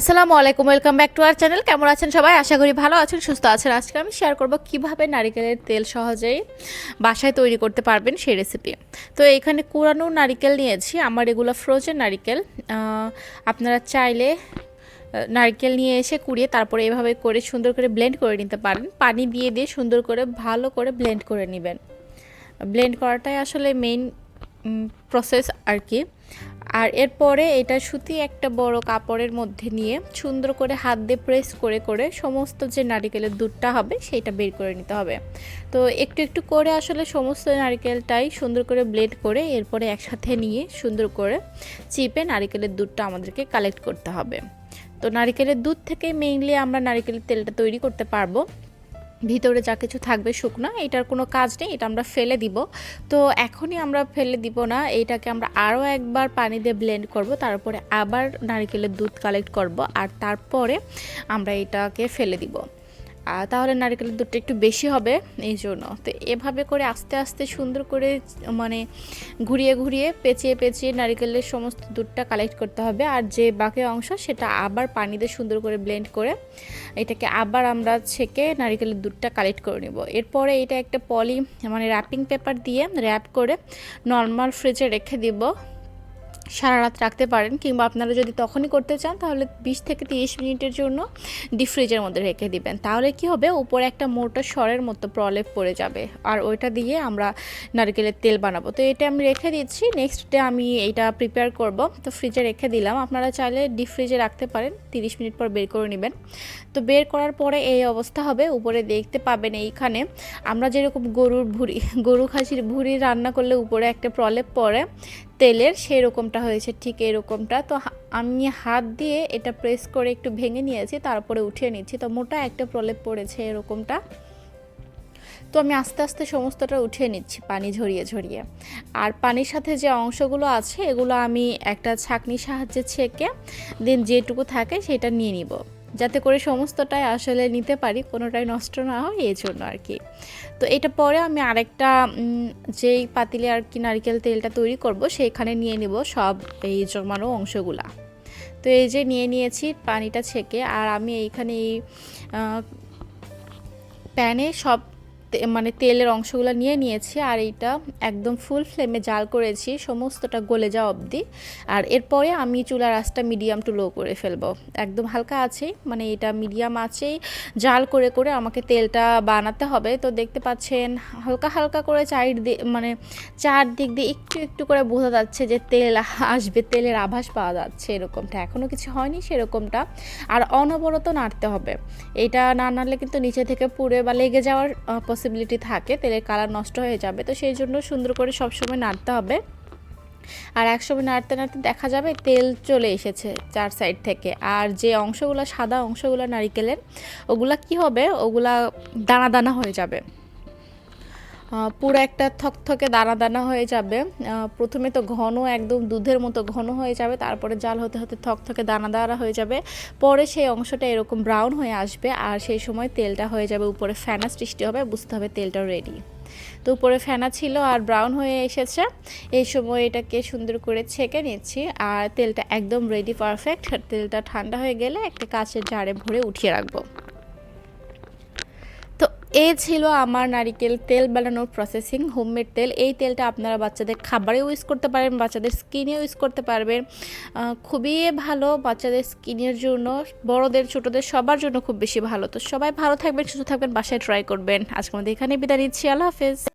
আসসালামু আলাইকুম, welcome back to our channel. কেমন আছেন সবাই? আশা করি ভালো আছেন, সুস্থ আছেন। আজকে আমি শেয়ার করব কিভাবে নারিকেলের তেল সহজেই বাসায় তৈরি করতে পারবেন সেই রেসিপি। তো এখানে কুড়ানো নারিকেল নিয়েছি, আমার এগুলো ফ্রোজেন নারিকেল। আপনারা চাইলে নারকেল নিয়ে এসে কুড়িয়ে তারপরে এভাবে করে সুন্দর করে ব্লেন্ড করে নিতে পারেন। পানি দিয়ে দিয়ে সুন্দর করে ভালো করে ব্লেন্ড করে নেবেন। ব্লেন্ড করাটাই আসলে মেইন প্রসেস আর কি। আর এরপরে এটা সুতি একটা বড় কাপড়ের মধ্যে নিয়ে সুন্দর করে হাত দিয়ে প্রেস করে করে সমস্ত যে নারিকেলের দুধটা হবে সেইটা বের করে নিতে হবে। তো একটু একটু করে আসলে সমস্ত নারিকেলটাই সুন্দর করে ব্লেন্ড করে এরপরে একসাথে নিয়ে সুন্দর করে চিপে নারিকেলের দুধটা আমাদেরকে কালেক্ট করতে হবে। তো নারিকেলের দুধ থেকে মেইনলি আমরা নারিকেলের তেলটা তৈরি করতে পারবো। ভিতরে যা কিছু থাকবে শুকনো, এটার কোনো কাজ নেই, এটা আমরা ফেলে দিব। তো এখনই আমরা ফেলে দিব না, এইটাকে আমরা আরও একবার পানি দিয়ে ব্লেন্ড করব, তারপরে আবার নারকেলের দুধ কালেক্ট করব, আর তারপরে আমরা এটাকে ফেলে দিব। তাহলে নারকেলের দুধটা একটু বেশি হবে এই জন্য। তো এভাবে করে আস্তে আস্তে সুন্দর করে মানে ঘুরিয়ে ঘুরিয়ে পেঁচিয়ে পেঁচিয়ে নারকেলের সমস্ত দুধটা কালেক্ট করতে হবে। আর যে বাকি অংশ সেটা আবার পানি দিয়ে সুন্দর করে ব্লেন্ড করে এটাকে আবার আমরা ছেঁকে নারকেলের দুধটা কালেক্ট করে নেব। এরপরে এটা একটা র্যাপিং পেপার দিয়ে র্যাপ করে নর্মাল ফ্রিজে রেখে দিব। সারা রাত রাখতে পারেন, কিংবা আপনারা যদি তখনই করতে চান তাহলে 20 থেকে 30 মিনিটের জন্য ডিপ ফ্রিজের মধ্যে রেখে দিবেন। তাহলে কি হবে, উপরে একটা মোটা সরের মতো প্রলেপ পড়ে যাবে, আর ওইটা দিয়ে আমরা নারকেলের তেল বানাবো। তো এটা আমি রেখে দিচ্ছি, নেক্সট ডে আমি এইটা প্রিপেয়ার করব। তো ফ্রিজে রেখে দিলাম, আপনারা চাইলে ডিপ ফ্রিজে রাখতে পারেন, 30 মিনিট পর বের করে নেবেন। তো বের করার পরে এই অবস্থা হবে। উপরে দেখতে পাবেন এইখানে আমরা যেরকম গরু খাসির ভুঁড়ি রান্না করলে উপরে একটা প্রলেপ পড়ে তেলের, সেই রকমটা হয়েছে, ঠিক এরকমটা। তো আমি হাত দিয়ে এটা প্রেস করে একটু ভেঙে নিয়েছি, তারপরে উঠিয়ে নিচ্ছি। তো মোটা একটা প্রলেপ পড়েছে এরকমটা। তো আমি আস্তে আস্তে সমস্তটা উঠিয়ে নিচ্ছি পানি ঝরিয়ে ঝরিয়ে। আর পানির সাথে যে অংশগুলো আছে এগুলো আমি একটা ছাঁকনির সাহায্যে ছেঁকে দেন যেটুকু থাকে সেটা নিয়ে নিব, যাতে করে সমস্তটাই আসলে নিতে পারি, কোনোটাই নষ্ট না হয়, এই জন্য আর কি। তো এটা পরে আমি আরেকটা যেই পাতিলে আর কি নারকেল তেলটা তৈরি করব সেইখানে নিয়ে নিব সব এই জমানো অংশগুলা। তো এই যে নিয়ে নিয়েছি পানিটা ছেঁকে, আর আমি এইখানে এই প্যানে সব তেলের অংশগুলো নিয়ে নিয়েছি, আর এইটা একদম ফুল ফ্লেমে জাল করেছি সমস্তটা গলে যাওয়া অবধি। আর এরপরে আমি চুলার আঁচটা মিডিয়াম টু লো করে ফেলবো, একদম হালকা আছে, এটা মিডিয়াম আছেই জাল করে করে আমাকে তেলটা বানাতে হবে। তো দেখতে পাচ্ছেন হালকা হালকা করে চারদিক দিয়ে একটু একটু করে বোঝা যাচ্ছে যে তেল আসবে, তেলের আভাস পাওয়া যাচ্ছে এরকমটা। এখনও কিছু হয়নি সেরকমটা, আর অনবরত নাড়তে হবে। এটা না নাড়লে কিন্তু নিচে থেকে পুড়ে বা লেগে যাওয়ার পসিবিলিটি থাকে, তেলের কালার নষ্ট হয়ে যাবে। তো সেই জন্য সুন্দর করে সবসময় নাড়তে হবে। আর একসময় নাড়তে নাড়তে দেখা যাবে তেল চলে এসেছে চার সাইড থেকে। আর যে অংশগুলো সাদা অংশগুলো নারিকেলের, ওগুলা কি হবে, ওগুলা দানা দানা হয়ে যাবে, পুরো একটা থকথকে দানা দানা হয়ে যাবে। প্রথমে তো ঘন, একদম দুধের মতো ঘন হয়ে যাবে, তারপরে জাল হতে হতে থকথকে দানা দানা হয়ে যাবে, পরে সেই অংশটা এরকম ব্রাউন হয়ে আসবে। আর সেই সময় তেলটা হয়ে যাবে, উপরে ফেনা সৃষ্টি হবে, বুঝতে হবে তেলটা রেডি। তো উপরে ফেনা ছিল আর ব্রাউন হয়ে এসেছে, এই সময় এটাকে সুন্দর করে ছেঁকে নিচ্ছি। আর তেলটা একদম রেডি, পারফেক্ট। তেলটা ঠান্ডা হয়ে গেলে একটা কাঁচের জারে ভরে উঠিয়ে রাখবো। তো এই ছিল আমার নারিকেল তেল বানানোর প্রসেসিং, হোমমেড তেল। এই তেলটা আপনারা বাচ্চাদের খাবারে ইউজ করতে পারেন, বাচ্চাদের স্কিনে ইউজ করতে পারবেন, খুবই ভালো বাচ্চাদের স্কিনের জন্য, বড়দের ছোটদের সবার জন্য খুব বেশি ভালো। তো সবাই ভালো থাকবেন, সুস্থ থাকবেন, বাসায় ট্রাই করবেন। আজকে আমাদের এখানে বিদায় নিচ্ছি, আল্লাহ হাফেজ।